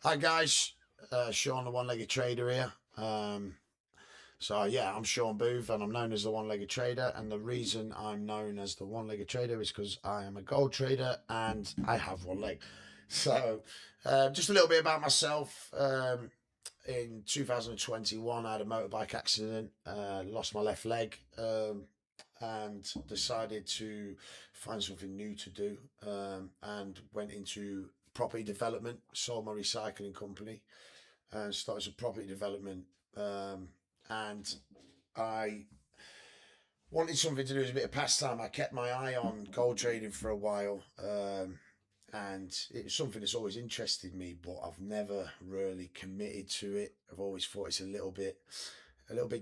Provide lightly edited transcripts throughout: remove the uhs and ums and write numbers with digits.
Hi guys, Sean the One-Legged Trader here. I'm Sean Booth and I'm known as the One-Legged Trader. And the reason I'm known as the One-Legged Trader is because I am a gold trader and I have one leg. Just a little bit about myself. In 2021, I had a motorbike accident, lost my left leg, and decided to find something new to do, and went into property development, sold my recycling company, and started some property development. And I wanted something to do as a bit of pastime. I kept my eye on gold trading for a while, and it was something that's always interested me, but I've never really committed to it. I've always thought it's a little bit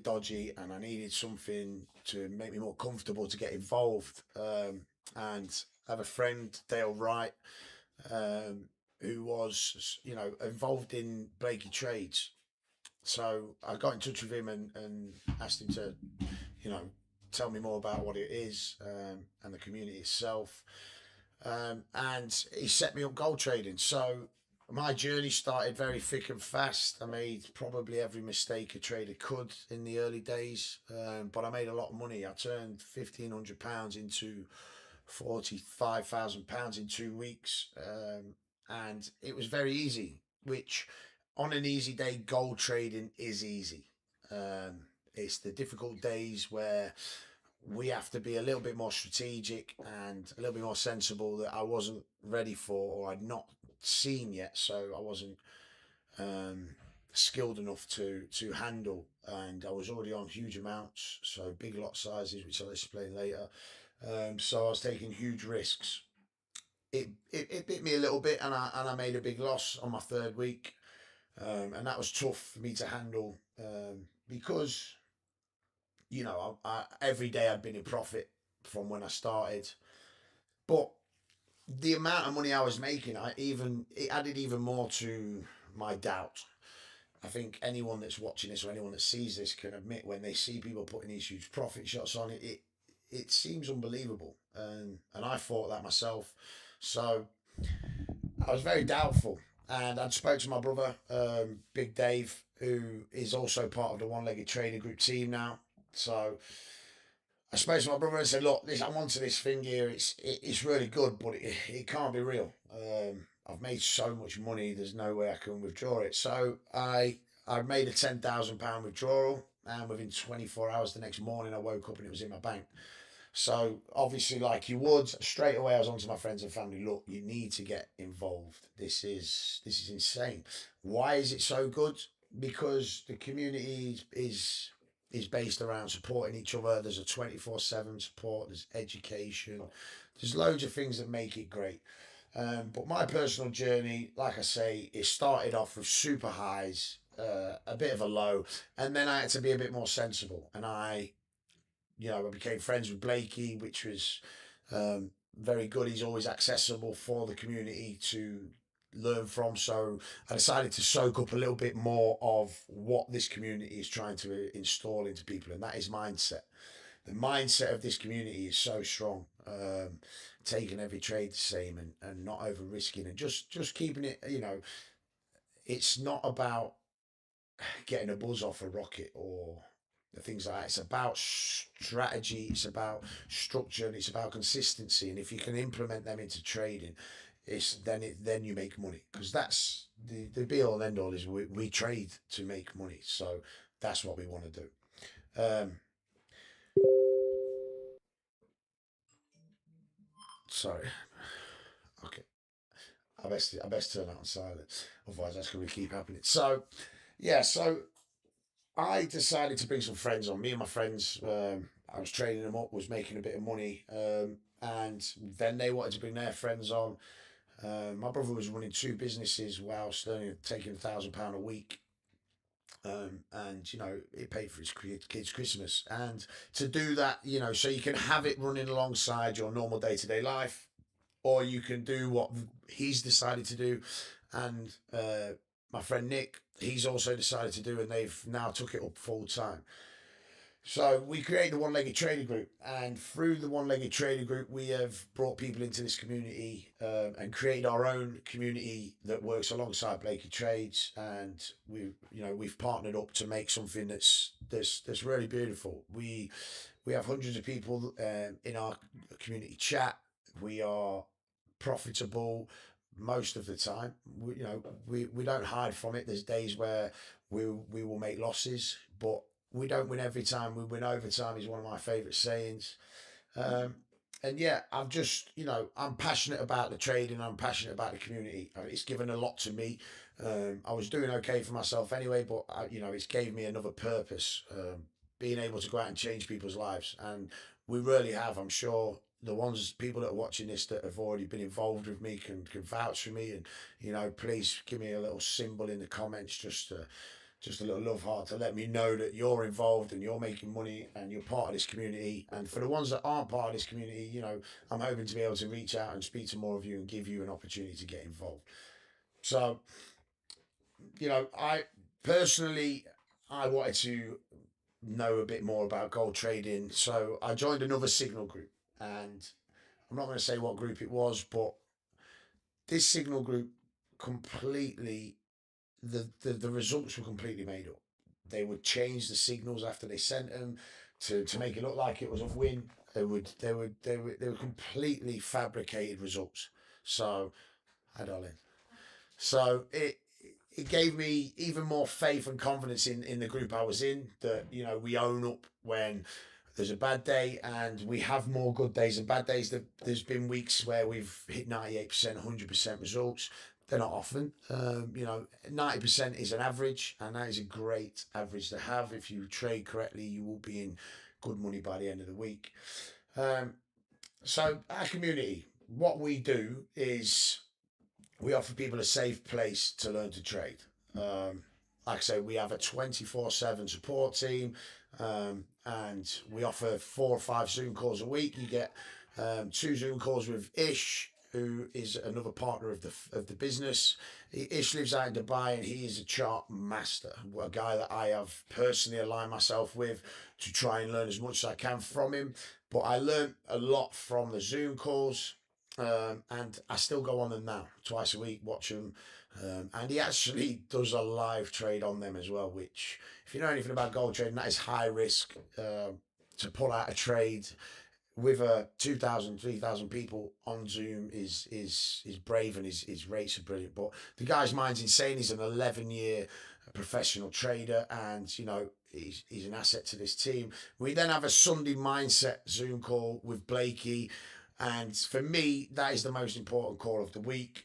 dodgy, and I needed something to make me more comfortable to get involved. And I have a friend, Dale Wright, um, who was, involved in Blakey Trades. So I got in touch with him and asked him to, you know, tell me more about what it is, and the community itself. And he set me up gold trading. So my journey started very thick and fast. I made probably every mistake a trader could in the early days, but I made a lot of money. I turned £1,500 into £45,000 in 2 weeks, and it was very easy. Which, on an easy day, gold trading is easy. It's the difficult days where we have to be a little bit more strategic and a little bit more sensible that I wasn't ready for, or I'd not seen yet, so I wasn't um, skilled enough to handle, and I was already on huge amounts, so big lot sizes, which I'll explain later. So I was taking huge risks. It bit me a little bit, and I made a big loss on my third week, and that was tough for me to handle, because every day I'd been in profit from when I started, but the amount of money I was making, it added even more to my doubt. I think anyone that's watching this or anyone that sees this can admit when they see people putting these huge profit shots on it, it seems unbelievable, and I thought that myself. So I was very doubtful, and I'd spoke to my brother, Big Dave, who is also part of the One-Legged Trader Group team now. So I spoke to my brother and said, "Look, I'm onto this thing here. It's really good, but it can't be real. I've made so much money. There's no way I can withdraw it." So I made a £10,000 withdrawal, and within 24 hours the next morning, I woke up and it was in my bank. So obviously, like you would, straight away I was on to my friends and family. Look, you need to get involved. This is insane. Why is it so good? Because the community is based around supporting each other. There's a 24/7 support. There's education. There's loads of things that make it great. But my personal journey, like I say, it started off with super highs, a bit of a low, and then I had to be a bit more sensible. And I became friends with Blakey, which was very good. He's always accessible for the community to learn from. So I decided to soak up a little bit more of what this community is trying to install into people, and that is mindset. The mindset of this community is so strong. Taking every trade the same, and not over risking, and just keeping it. It's not about getting a buzz off a rocket or the things like that. It's about strategy, it's about structure, and it's about consistency. And if you can implement them into trading, then you make money, because that's the be all and end all. Is we trade to make money, so that's what we want to do. Um, Sorry, okay. I best turn that on silent, otherwise that's going to keep happening. So yeah, so I decided to bring some friends on. Me and my friends, I was training them up, was making a bit of money, and then they wanted to bring their friends on. My brother was running two businesses whilst only taking £1,000 a week, and it paid for his kids' Christmas. And to do that, so you can have it running alongside your normal day to day life, or you can do what he's decided to do, and my friend Nick, he's also decided to do, and they've now took it up full time. So we created the One Legged Trader Group, and through the One Legged Trader Group, we have brought people into this community and created our own community that works alongside Blakey Trades, and we've partnered up to make something that's really beautiful. We have hundreds of people in our community chat. We are profitable most of the time. We don't hide from it. There's days where we will make losses, but we don't win every time. We win overtime is one of my favourite sayings. Um, and yeah, I'm passionate about the trading. I'm passionate about the community. It's given a lot to me. I was doing okay for myself anyway, but it's gave me another purpose. Being able to go out and change people's lives, and we really have. I'm sure the people that are watching this that have already been involved with me can vouch for me, and please give me a little symbol in the comments, just a little love heart to let me know that you're involved and you're making money and you're part of this community. And for the ones that aren't part of this community, I'm hoping to be able to reach out and speak to more of you and give you an opportunity to get involved. So, I personally, I wanted to know a bit more about gold trading. So I joined another Signal group, and I'm not going to say what group it was, but this Signal group completely, the results were completely made up. They would change the signals after they sent them to make it look like it was a win. They were completely fabricated results. So, hi darling. So it gave me even more faith and confidence in the group I was in, that we own up when there's a bad day, and we have more good days than bad days. There's been weeks where we've hit 98%, 100% results. They're not often. 90% is an average, and that is a great average to have. If you trade correctly, you will be in good money by the end of the week. So our community, what we do is we offer people a safe place to learn to trade. Like I say, we have a 24/7 support team, and we offer 4 or 5 Zoom calls a week. You get 2 Zoom calls with Ish, who is another partner of the business. Ish lives out in Dubai, and he is a chart master, a guy that I have personally aligned myself with to try and learn as much as I can from him. But I learned a lot from the Zoom calls. And I still go on them now, twice a week, watch them. And he actually does a live trade on them as well, which, if you know anything about gold trading, that is high risk. To pull out a trade with 2,000, 3,000 people on Zoom is brave, and his rates are brilliant. But the guy's mind's insane. He's an 11-year professional trader, and he's an asset to this team. We then have a Sunday mindset Zoom call with Blakey. And for me, that is the most important call of the week.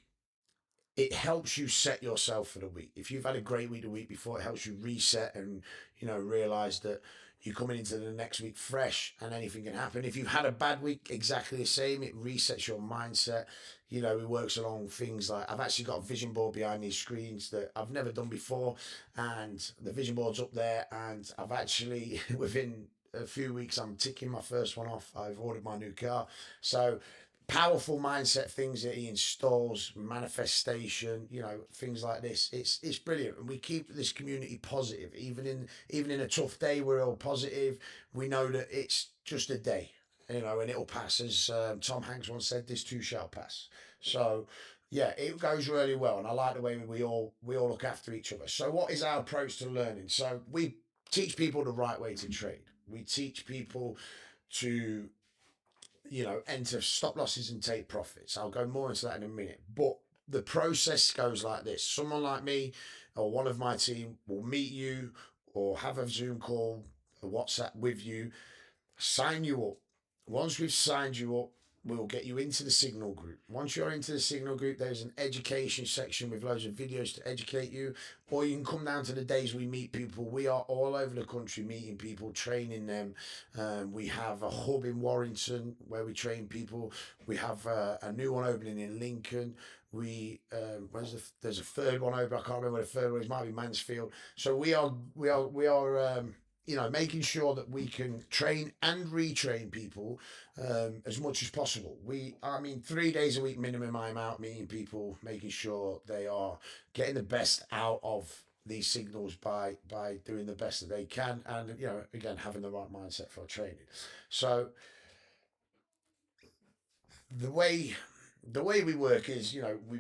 It helps you set yourself for the week. If you've had a great week the week before, it helps you reset and, realize that you're coming into the next week fresh and anything can happen. If you've had a bad week, exactly the same. It resets your mindset. It works along things like, I've actually got a vision board behind these screens that I've never done before. And the vision board's up there. And I've actually, within a few weeks, I'm ticking my first one off. I've ordered my new car. So powerful mindset things that he installs, manifestation, things like this. It's brilliant, and we keep this community positive. Even in a tough day, we're all positive. We know that it's just a day, and it'll pass. As Tom Hanks once said, "This too shall pass." So yeah, it goes really well, and I like the way we all look after each other. So what is our approach to learning? So we teach people the right way to trade. We teach people to enter stop losses and take profits. I'll go more into that in a minute. But the process goes like this. Someone like me or one of my team will meet you or have a Zoom call, a WhatsApp with you, sign you up. Once we've signed you up, we'll get you into the Signal group. Once you're into the Signal group, there's an education section with loads of videos to educate you. Or you can come down to the days we meet people. We are all over the country meeting people, training them. We have a hub in Warrington where we train people. We have a new one opening in Lincoln. There's a third one open. I can't remember where the third one is. It might be Mansfield. So we are making sure that we can train and retrain people as much as possible. 3 days a week minimum, I'm out meeting people, making sure they are getting the best out of these signals by doing the best that they can, and again, having the right mindset for training. So the way the way we work is, we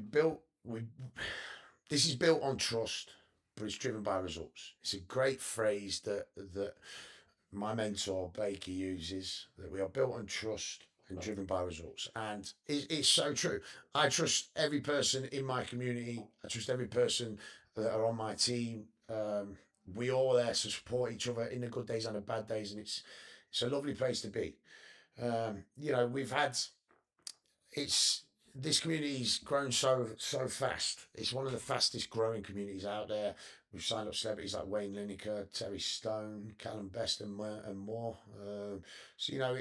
this is built on trust, but it's driven by results. It's a great phrase that my mentor Blakey uses, that we are built on trust and driven by results. And it's so true. I trust every person in my community. I trust every person that are on my team. We all there to support each other in the good days and the bad days, and it's a lovely place to be. We've had it's this community's grown so fast. It's one of the fastest growing communities out there. We've signed up celebrities like Wayne Lineker, Terry Stone, Callum Best, and more. So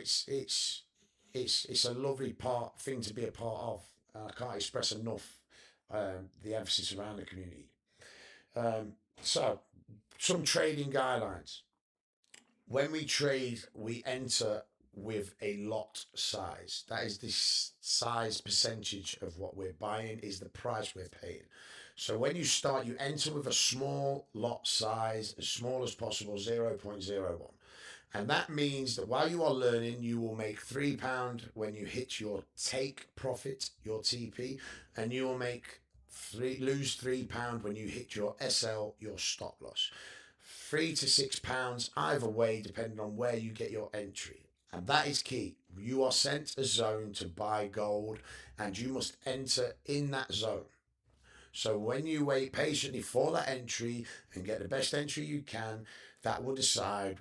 it's a lovely thing to be a part of. I can't express enough the emphasis around the community. So some trading guidelines. When we trade, we enter with a lot size. That is the size percentage of what we're buying, is the price we're paying. So when you start, you enter with a small lot size, as small as possible, 0.01. And that means that while you are learning, you will make £3 when you hit your take profit, your TP, and you will lose £3 when you hit your SL, your stop loss. £3 to £6 either way, depending on where you get your entry. And that is key. You are sent a zone to buy gold, and you must enter in that zone. So when you wait patiently for that entry and get the best entry you can, that will decide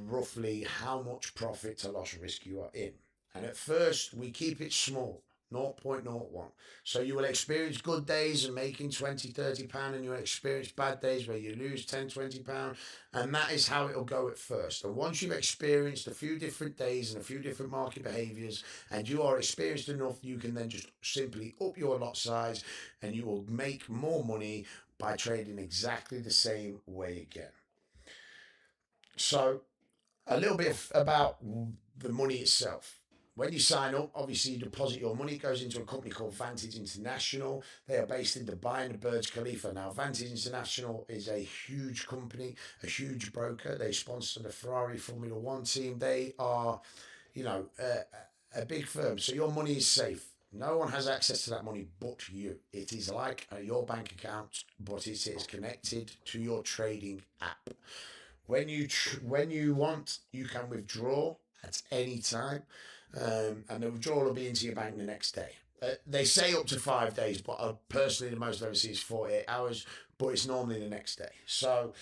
roughly how much profit to loss risk you are in. And at first, we keep it small, 0.01. So you will experience good days and making 20, £30, and you will experience bad days where you lose 10, £20. And that is how it'll go at first. And once you've experienced a few different days and a few different market behaviors, and you are experienced enough, you can then just simply up your lot size, and you will make more money by trading exactly the same way again. So a little bit about the money itself. When you sign up, obviously you deposit your money. It goes into a company called Vantage International. They are based in Dubai and the Burj Khalifa. Now, Vantage International is a huge company, a huge broker. They sponsor the Ferrari Formula One team. They are, a big firm. So your money is safe. No one has access to that money but you. It is like your bank account, but it is connected to your trading app. When you want, you can withdraw at any time, and the withdrawal will be into your bank the next day. They say up to 5 days, but personally, the most I've ever seen is 48 hours, but it's normally the next day. So,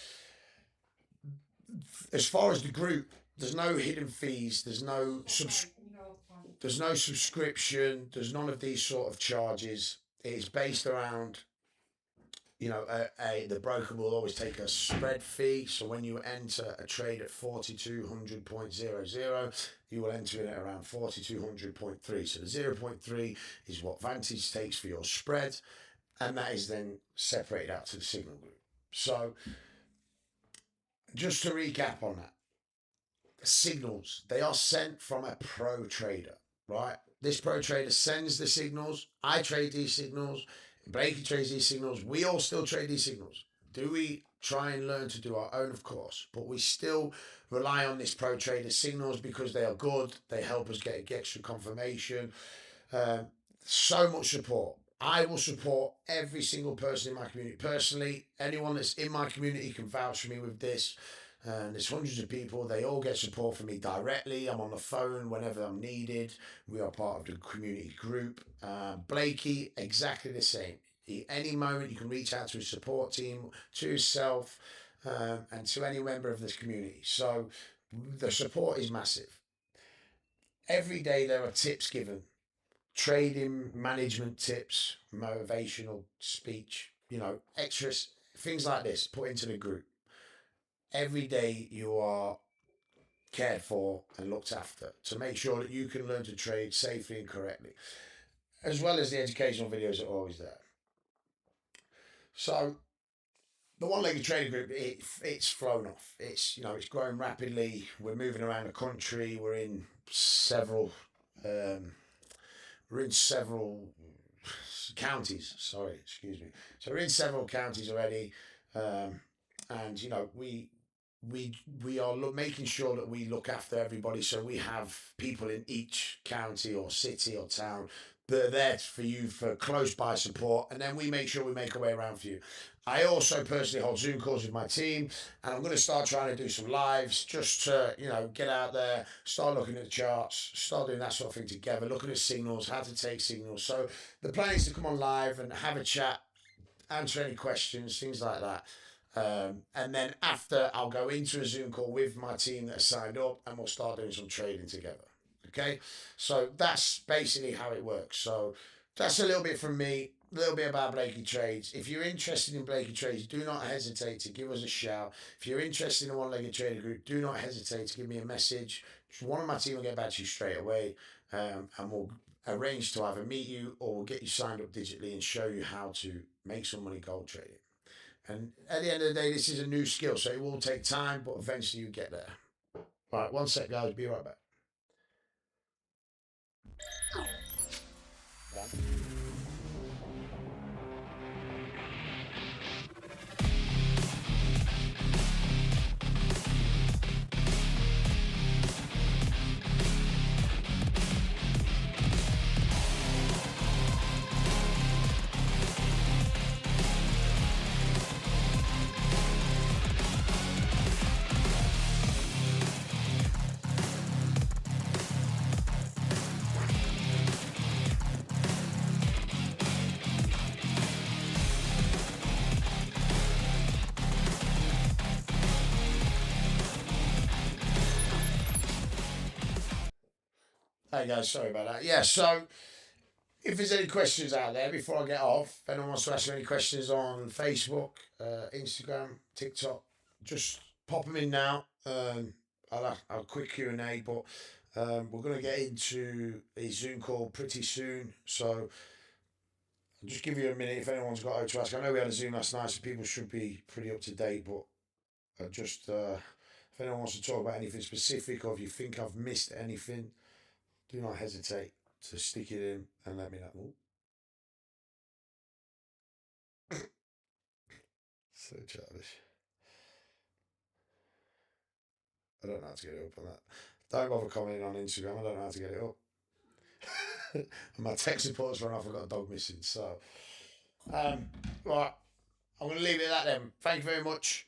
as far as the group, there's no hidden fees, there's no subscription, there's none of these sort of charges. It's based around, the broker will always take a spread fee. So when you enter a trade at 4200.00, you will enter it at around 4200.3. So the 0.3 is what Vantage takes for your spread, and that is then separated out to the Signal Group. So just to recap on that, the signals, they are sent from a pro trader, right? This pro trader sends the signals. I trade these signals. Blakey trades these signals. We all still trade these signals. Do we try and learn to do our own? Of course. But we still rely on this pro trader signals because they are good. They help us get extra confirmation. So much support. I will support every single person in my community. Personally, anyone that's in my community can vouch for me with this. And there's hundreds of people. They all get support from me directly. I'm on the phone whenever I'm needed. We are part of the community group. Blakey, exactly the same. Any moment you can reach out to his support team, to himself, and to any member of this community. So the support is massive. Every day there are tips given. Trading, management tips, motivational speech, extras, things like this put into the group. Every day you are cared for and looked after to make sure that you can learn to trade safely and correctly, as well as the educational videos are always there. So the one-legged trading group, it's flown off. It's growing rapidly. We're moving around the country. We're in several counties. Sorry, excuse me. So we're in several counties already. and we are making sure that we look after everybody. So we have people in each county or city or town that are there for you for close by support, and then we make sure we make a way around for you. I also personally hold Zoom calls with my team, and I'm going to start trying to do some lives just to get out there, start looking at the charts, start doing that sort of thing together, looking at signals, how to take signals. So the plan is to come on live and have a chat, answer any questions, things like that. And then after, I'll go into a Zoom call with my team that are signed up, and we'll start doing some trading together. Okay, so that's basically how it works. So that's a little bit from me, a little bit about Blakey Trades. If you're interested in Blakey Trades, do not hesitate to give us a shout. If you're interested in One Legged Trader Group, do not hesitate to give me a message. One of my team will get back to you straight away, and we'll arrange to either meet you or we'll get you signed up digitally and show you how to make some money gold trading. And at the end of the day, this is a new skill, so it will take time, but eventually you get there. All right, one sec, guys. Be right back. Hey guys, sorry about that. Yeah, so if there's any questions out there before I get off, if anyone wants to ask me any questions on Facebook, Instagram, TikTok, just pop them in now. I'll quick Q&A, but we're going to get into a Zoom call pretty soon. So I'll just give you a minute if anyone's got out to ask. I know we had a Zoom last night, so people should be pretty up to date, but if anyone wants to talk about anything specific or if you think I've missed anything, do not hesitate to stick it in and let me know. So childish. I don't know how to get it up on that. Don't bother commenting on Instagram. I don't know how to get it up. And my tech support's run off. I've got a dog missing. So, right. I'm going to leave it at that then. Thank you very much,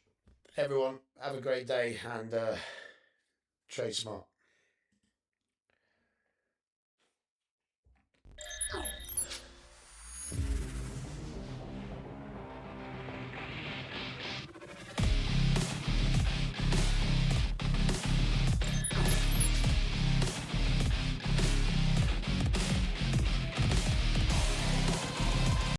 everyone. Have a great day and trade smart.